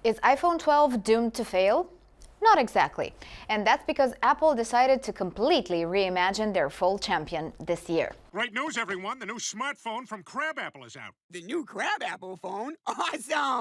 Is iPhone 12 doomed to fail? Not exactly. And that's because Apple decided to completely reimagine their full champion this year. Great news, everyone. The new smartphone from Crabapple is out. The new Crabapple phone? Awesome!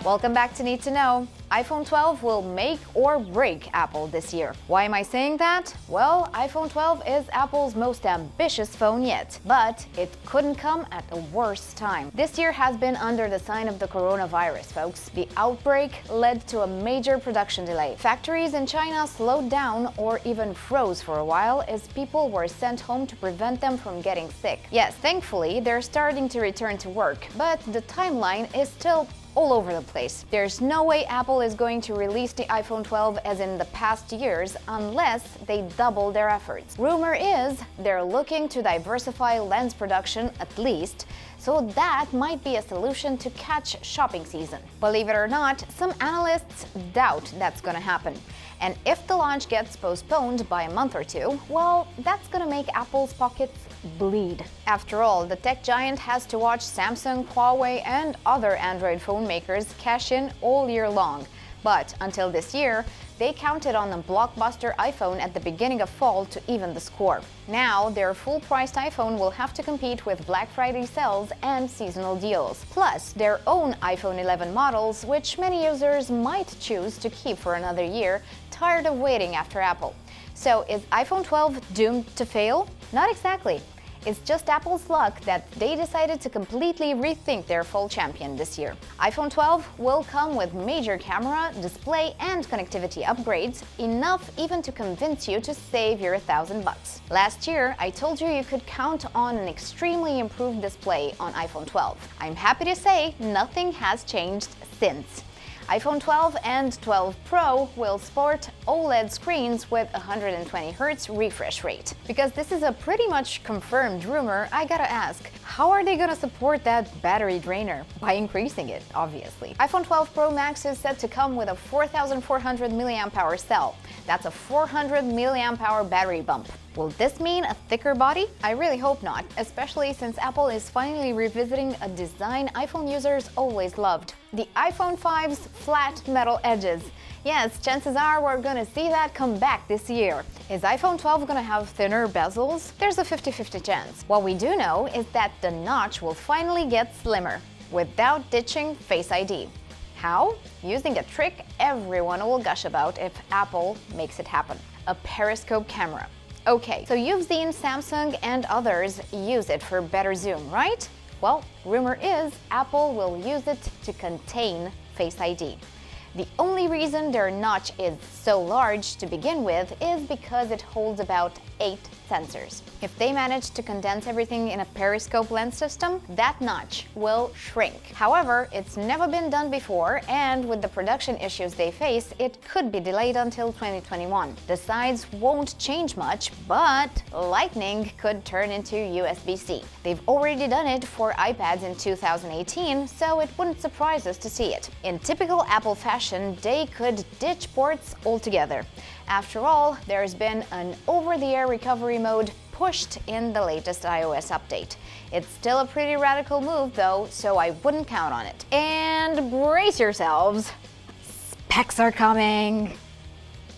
Welcome back to Need to Know. iPhone 12 will make or break Apple this year. Why am I saying that? Well, iPhone 12 is Apple's most ambitious phone yet, but it couldn't come at a worse time. This year has been under the sign of the coronavirus, folks. The outbreak led to a major production delay. Factories in China slowed down or even froze for a while as people were sent home to prevent them from getting sick. Yes, thankfully, they're starting to return to work, but the timeline is still all over the place. There's no way Apple is going to release the iPhone 12 as in the past years unless they double their efforts. Rumor is they're looking to diversify lens production at least, so that might be a solution to catch shopping season. Believe it or not, some analysts doubt that's gonna happen. And if the launch gets postponed by a month or two, well, that's gonna make Apple's pockets bleed. After all, the tech giant has to watch Samsung, Huawei, and other Android phone makers cash in all year long. But until this year, they counted on a blockbuster iPhone at the beginning of fall to even the score. Now, their full-priced iPhone will have to compete with Black Friday sales and seasonal deals, plus their own iPhone 11 models, which many users might choose to keep for another year, tired of waiting after Apple. So is iPhone 12 doomed to fail? Not exactly. It's just Apple's luck that they decided to completely rethink their full champion this year. iPhone 12 will come with major camera, display, and connectivity upgrades, enough even to convince you to save your $1,000. Last year, I told you could count on an extremely improved display on iPhone 12. I'm happy to say nothing has changed since. iPhone 12 and 12 Pro will sport OLED screens with 120Hz refresh rate. Because this is a pretty much confirmed rumor, I gotta ask, how are they gonna support that battery drainer? By increasing it, obviously. iPhone 12 Pro Max is set to come with a 4,400 mAh cell. That's a 400 mAh battery bump. Will this mean a thicker body? I really hope not, especially since Apple is finally revisiting a design iPhone users always loved. The iPhone 5's flat metal edges. Yes, chances are we're gonna see that come back this year. Is iPhone 12 gonna have thinner bezels? There's a 50-50 chance. What we do know is that the notch will finally get slimmer, without ditching Face ID. How? Using a trick everyone will gush about if Apple makes it happen. A periscope camera. Okay, so you've seen Samsung and others use it for better zoom, right? Well, rumor is Apple will use it to contain Face ID. The only reason their notch is so large to begin with is because it holds about 8 sensors. If they manage to condense everything in a periscope lens system, that notch will shrink. However, it's never been done before, and with the production issues they face, it could be delayed until 2021. The sides won't change much, but Lightning could turn into USB-C. They've already done it for iPads in 2018, so it wouldn't surprise us to see it. In typical Apple fashion, they could ditch ports altogether. After all, there's been an over-the-air recovery mode pushed in the latest iOS update. It's still a pretty radical move though, so I wouldn't count on it. And brace yourselves, specs are coming!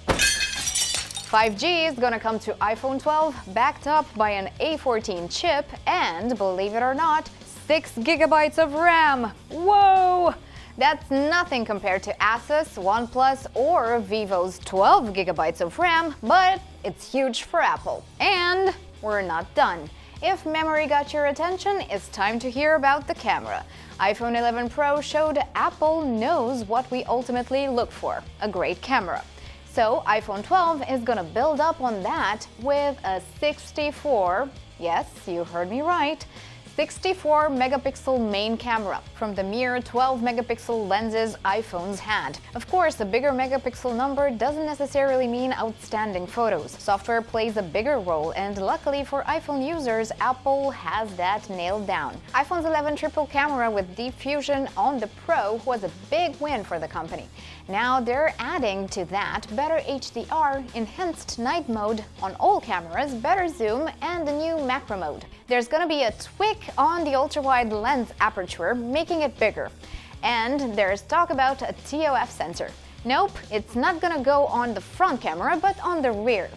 5G is gonna come to iPhone 12 backed up by an A14 chip and, believe it or not, 6 GB of RAM! Whoa! That's nothing compared to ASUS, OnePlus, or Vivo's 12 GB of RAM, but it's huge for Apple. And we're not done. If memory got your attention, it's time to hear about the camera. iPhone 11 Pro showed Apple knows what we ultimately look for, a great camera. So iPhone 12 is gonna build up on that with a 64, yes, you heard me right, 64 megapixel main camera from the mere 12 megapixel lenses iPhones had. Of course, a bigger megapixel number doesn't necessarily mean outstanding photos. Software plays a bigger role, and luckily for iPhone users, Apple has that nailed down. iPhone's 11 triple camera with Deep Fusion on the Pro was a big win for the company. Now they're adding to that better HDR, enhanced night mode on all cameras, better zoom, and a new macro mode. There's gonna be a tweak on the ultra-wide lens aperture, making it bigger. And there's talk about a TOF sensor. Nope, it's not gonna go on the front camera, but on the rear.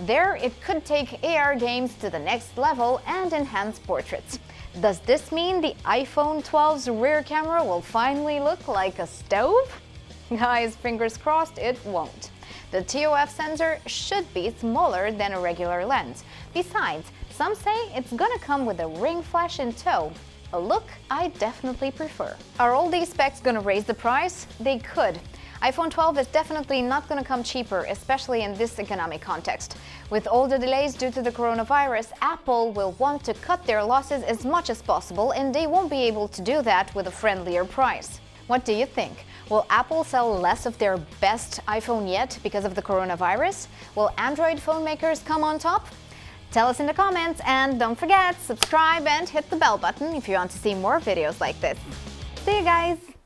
There, it could take AR games to the next level and enhance portraits. Does this mean the iPhone 12's rear camera will finally look like a stove? Guys, fingers crossed it won't. The TOF sensor should be smaller than a regular lens. Besides, some say it's gonna come with a ring flash in tow. A look I definitely prefer. Are all these specs gonna raise the price? They could. iPhone 12 is definitely not gonna come cheaper, especially in this economic context. With all the delays due to the coronavirus, Apple will want to cut their losses as much as possible, and they won't be able to do that with a friendlier price. What do you think? Will Apple sell less of their best iPhone yet because of the coronavirus? Will Android phone makers come on top? Tell us in the comments, and don't forget, subscribe and hit the bell button if you want to see more videos like this. See you guys!